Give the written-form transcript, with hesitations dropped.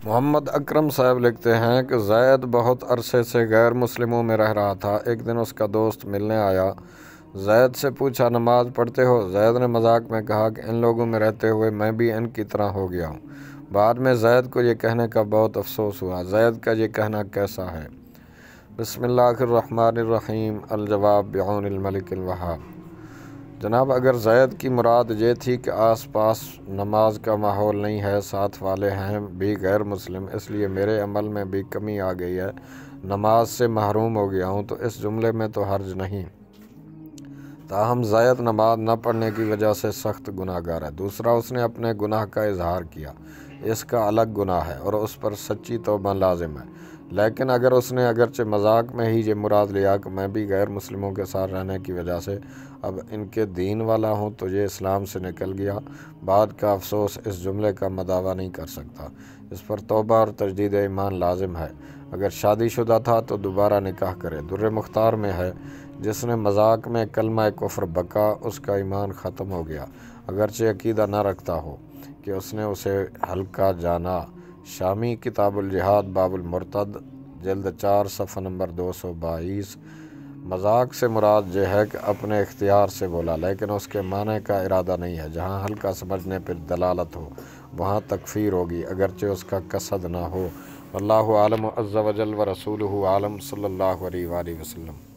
मोहम्मद अकरम साहब लिखते हैं कि ज़ैद बहुत अरसे से गैर मुस्लिमों में रह रहा था। एक दिन उसका दोस्त मिलने आया। ज़ैद से पूछा, नमाज पढ़ते हो? ज़ैद ने मजाक में कहा कि इन लोगों में रहते हुए मैं भी इनकी तरह हो गया हूँ। बाद में ज़ैद को ये कहने का बहुत अफसोस हुआ। ज़ैद का ये कहना कैसा है? बिस्मिल्लाहिर्रहमानिर्रहीम। अल-जवाब बिऔनिल मलिकिल वहाब। जनाब, अगर ज़ैद की मुराद ये थी कि आसपास नमाज का माहौल नहीं है, साथ वाले हैं भी गैर मुस्लिम, इसलिए मेरे अमल में भी कमी आ गई है, नमाज से महरूम हो गया हूँ, तो इस जुमले में तो हर्ज नहीं। ताहम ज़ैद नमाज न पढ़ने की वजह से सख्त गुनाहगार है। दूसरा, उसने अपने गुनाह का इजहार किया, इसका अलग गुनाह है और उस पर सच्ची तौबा लाजिम है। लेकिन अगर उसने अगरचे मजाक में ही ये मुराद लिया कि मैं भी गैर मुस्लिमों के साथ रहने की वजह से अब इनके दीन वाला हूँ, तो ये इस्लाम से निकल गया। बाद का अफसोस इस जुमले का मदावा नहीं कर सकता। इस पर तौबा और तजदीद ईमान लाजिम है। अगर शादीशुदा था तो दोबारा निकाह करे। दुर्र मुख्तार में है, जिसने मजाक में कलमा कुफ्र बका, उसका ईमान ख़त्म हो गया, अगरचे अकीदा न रखता हो कि उसने उसे हल्का जाना। शामी किताबुल जिहाद बाबुल मुर्तद जल्द 4 सफ़ा नंबर 222। मजाक से मुराद यह है कि अपने इख्तियार से बोला, लेकिन उसके माने का इरादा नहीं है। जहाँ हल्का समझने पर दलालत हो वहाँ तकफ़ीर होगी, अगरचे उसका कसद ना हो। अल्लाहु आलम अज़्ज़ा वजल व रसूलुहु आलम सल्लल्लाहु अलैहि वसल्लम।